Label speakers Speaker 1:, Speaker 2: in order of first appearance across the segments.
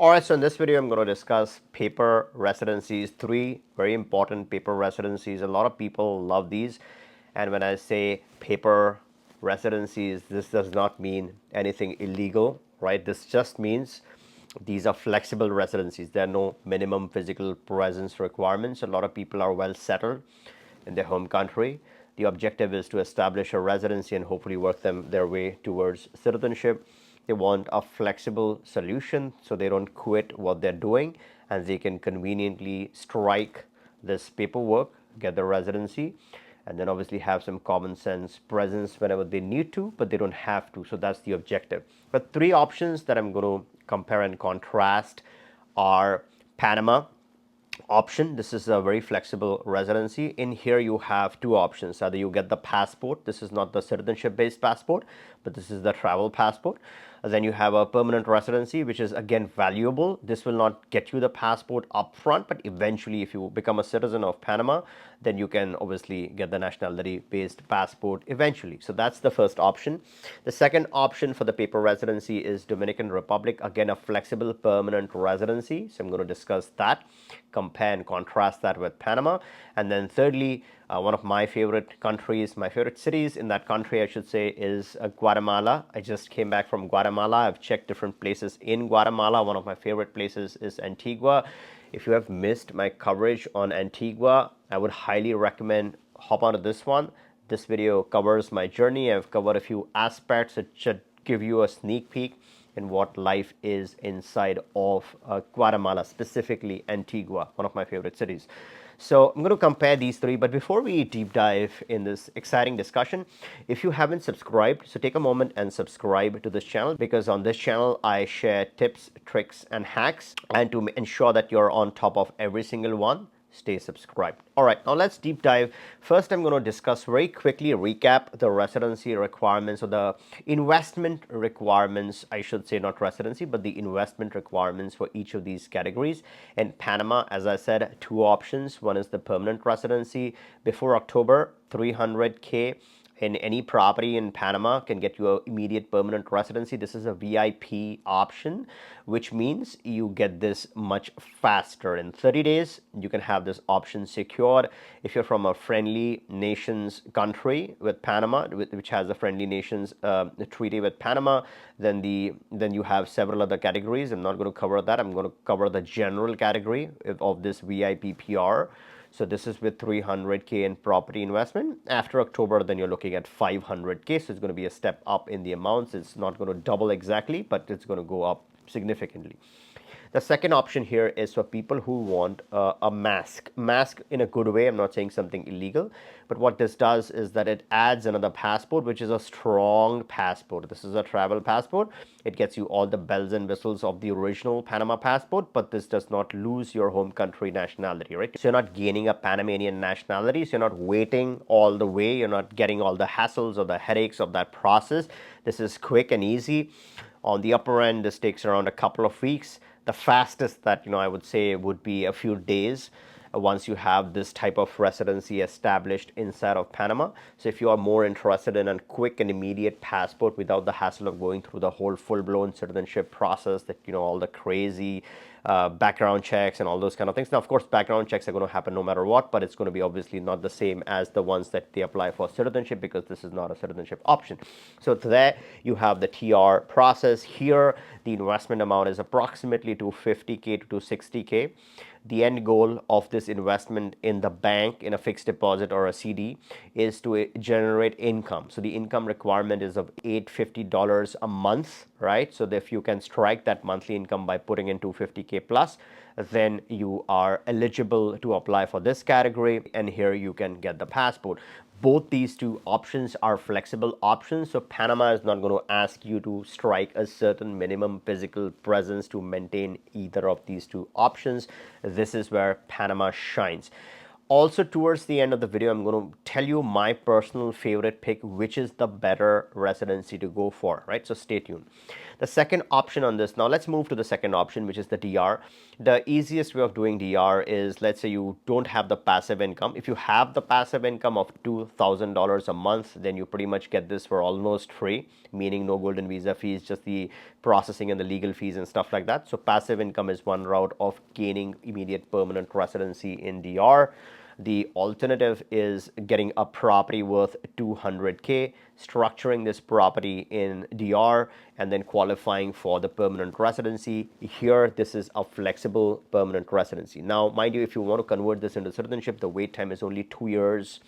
Speaker 1: All right, so in this video, I'm going to discuss paper residencies, three very important paper residencies. A lot of people love these. And when I say paper residencies, this does not mean anything illegal, right? This just means these are flexible residencies. There are no minimum physical presence requirements. A lot of people are well settled in their home country. The objective is to establish a residency and hopefully work them their way towards citizenship. They want a flexible solution so they don't quit what they're doing and they can conveniently strike this paperwork, get the residency, and then obviously have some common sense presence whenever they need to, but they don't have to. So that's the objective. But three options that I'm going to compare and contrast are Panama option. This is a very flexible residency. In here you have two options. Either you get the passport, this is not the citizenship based passport, but this is the travel passport. Then you have a permanent residency, which is again valuable. This will not get you the passport up front, but eventually if you become a citizen of Panama, then you can obviously get the nationality based passport eventually. So that's the first option. The second option for the paper residency is Dominican Republic, again a flexible permanent residency. So I'm going to discuss that, compare and contrast that with Panama. And then thirdly, one of my favorite countries, my favorite cities in that country, I should say, is Guatemala. I just came back from Guatemala. I've checked different places in Guatemala. One of my favorite places is Antigua. If you have missed my coverage on Antigua, I would highly recommend hop onto this one. This video covers my journey. I've covered a few aspects. It should give you a sneak peek in what life is inside of Guatemala, specifically Antigua, one of my favorite cities. So I'm going to compare these three, but before we deep dive in this exciting discussion, if you haven't subscribed, so take a moment and subscribe to this channel, because on this channel I share tips, tricks, and hacks, and to ensure that you're on top of every single one, stay subscribed. All right, now let's deep dive. First, I'm going to discuss very quickly, recap the residency requirements, or the investment requirements, I should say, not residency, but the investment requirements for each of these categories. In Panama, as I said, two options. One is the permanent residency. Before October, 300K in any property in Panama can get you an immediate permanent residency. This is a VIP option, which means you get this much faster. In 30 days, you can have this option secured. If you're from a friendly nations country with Panama, which has a friendly nations treaty with Panama, then you have several other categories. I'm not going to cover that. I'm going to cover the general category of this VIP PR. So this is with 300K in property investment. After October, then you're looking at 500K. So it's going to be a step up in the amounts. It's not going to double exactly, but it's going to go up significantly. The second option here is for people who want a mask in a good way. I'm not saying something illegal, but what this does is that it adds another passport, which is a strong passport. This is a travel passport. It gets you all the bells and whistles of the original Panama passport, but this does not lose your home country nationality, right? So you're not gaining a Panamanian nationality. So you're not waiting all the way. You're not getting all the hassles or the headaches of that process. This is quick and easy. On the upper end, this takes around a couple of weeks. The fastest that I would say would be a few days once you have this type of residency established inside of Panama. So if you are more interested in a quick and immediate passport without the hassle of going through the whole full-blown citizenship process, that all the crazy background checks and all those kind of things. Now, of course, background checks are going to happen no matter what, but it's going to be obviously not the same as the ones that they apply for citizenship, because this is not a citizenship option. So there you have the TR process. Here, the investment amount is approximately 250K to 260K. The end goal of this investment in the bank, in a fixed deposit or a CD, is to generate income. So the income requirement is of $850 a month, right? So if you can strike that monthly income by putting in 250K plus, then you are eligible to apply for this category, and here you can get the passport. Both these two options are flexible options, so Panama is not going to ask you to strike a certain minimum physical presence to maintain either of these two options. This is where Panama shines. Also, towards the end of the video, I'm going to tell you my personal favorite pick, which is the better residency to go for, right? So stay tuned. The second option on this, now let's move to the second option, which is the DR. The easiest way of doing DR is, let's say you don't have the passive income. If you have the passive income of $2,000 a month, then you pretty much get this for almost free, meaning no golden visa fees, just the processing and the legal fees and stuff like that. So passive income is one route of gaining immediate permanent residency in DR. The alternative is getting a property worth 200K, structuring this property in DR, and then qualifying for the permanent residency. Here, this is a flexible permanent residency. Now, mind you, if you want to convert this into citizenship, the wait time is only 2 years.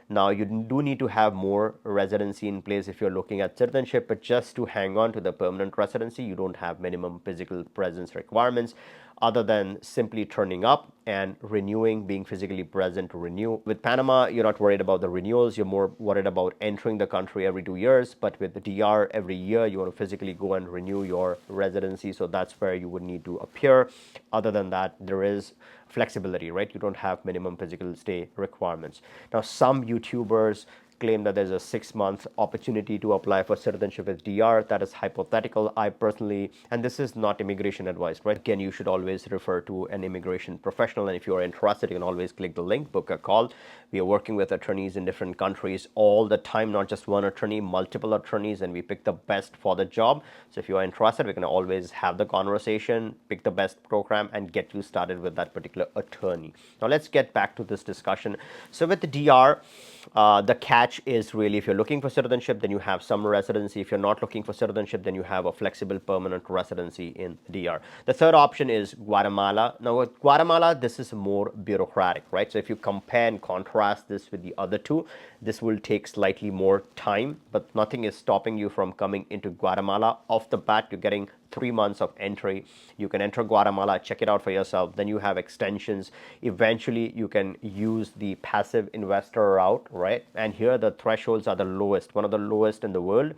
Speaker 1: Now, you do need to have more residency in place if you're looking at citizenship, but just to hang on to the permanent residency, you don't have minimum physical presence requirements other than simply turning up and renewing, being physically present to renew. With Panama, you're not worried about the renewals. You're more worried about entering the country every 2 years. But with the DR, every year, you want to physically go and renew your residency. So that's where you would need to appear. Other than that, there is flexibility, right? You don't have minimum physical stay requirements. Now, some YouTubers claim that there's a 6-month opportunity to apply for citizenship with DR. That is hypothetical. I personally, and this is not immigration advice, right? Again, you should always refer to an immigration professional. And if you are interested, you can always click the link, book a call. We are working with attorneys in different countries all the time, not just one attorney, multiple attorneys, and we pick the best for the job. So if you are interested, we can always have the conversation, pick the best program, and get you started with that particular attorney. Now let's get back to this discussion. So with the DR, the catch is really, if you're looking for citizenship, then you have some residency. If you're not looking for citizenship, then you have a flexible permanent residency in DR. The third option is Guatemala. Now with Guatemala, this is more bureaucratic, right? So if you compare and contrast this with the other two, this will take slightly more time, but nothing is stopping you from coming into Guatemala. Off the bat, you're getting 3 months of entry. You can enter Guatemala, check it out for yourself. Then you have extensions. Eventually, you can use the passive investor route, right? And here the thresholds are the lowest, one of the lowest in the world.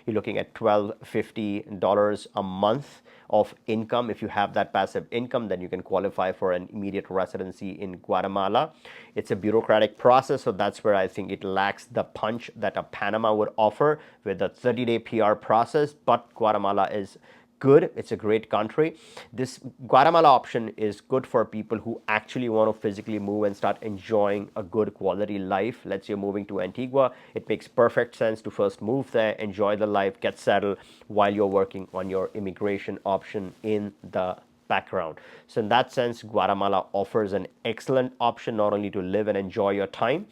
Speaker 1: You're looking at $1,250 a month of income. If you have that passive income, then you can qualify for an immediate residency in Guatemala. It's a bureaucratic process, so that's where I think it lacks the punch that a Panama would offer with a 30-day PR process, but Guatemala is good. It's a great country. This Guatemala option is good for people who actually want to physically move and start enjoying a good quality life. Let's say you're moving to Antigua. It makes perfect sense to first move there, enjoy the life, get settled while you're working on your immigration option in the background. So in that sense, Guatemala offers an excellent option not only to live and enjoy your time,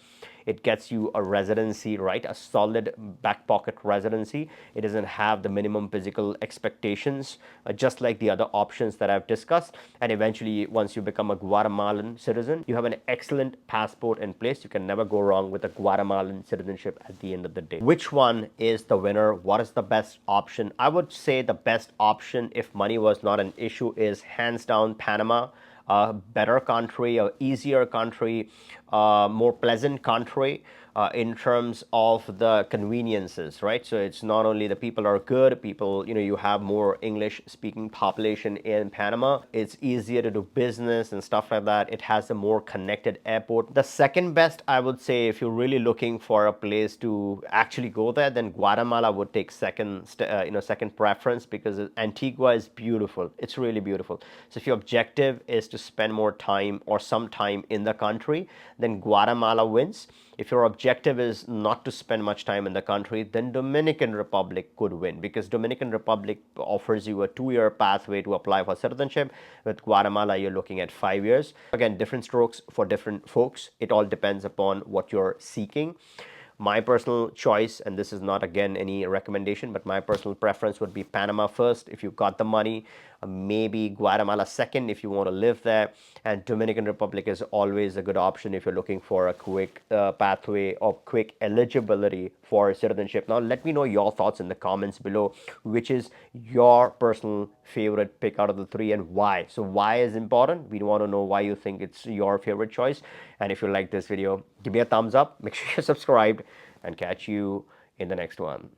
Speaker 1: it gets you a residency, right? A solid back pocket residency. It doesn't have the minimum physical expectations, just like the other options that I've discussed. And eventually, once you become a Guatemalan citizen, you have an excellent passport in place. You can never go wrong with a Guatemalan citizenship at the end of the day. Which one is the winner? What is the best option? I would say the best option, if money was not an issue, is hands down Panama. A better country, a easier country, more pleasant country in terms of the conveniences, right? So it's not only the people are good, people, you have more English speaking population in Panama. It's easier to do business and stuff like that. It has a more connected airport. The second best, I would say, if you're really looking for a place to actually go there, then Guatemala would take second preference, because Antigua is beautiful. It's really beautiful. So if your objective is to spend more time or some time in the country, then Guatemala wins. If your objective is not to spend much time in the country, then Dominican Republic could win, because Dominican Republic offers you a 2-year pathway to apply for citizenship. With Guatemala, you're looking at 5 years. Again, different strokes for different folks. It all depends upon what you're seeking. My personal choice, and this is not again any recommendation, but my personal preference would be Panama first if you've got the money, maybe Guatemala second if you want to live there, and Dominican Republic is always a good option if you're looking for a quick pathway or quick eligibility for citizenship. Now let me know your thoughts in the comments below. Which is your personal favorite pick out of the three, and why? So why is important? We want to know why you think it's your favorite choice. And if you like this video, give me a thumbs up, make sure you're subscribed, and catch you in the next one.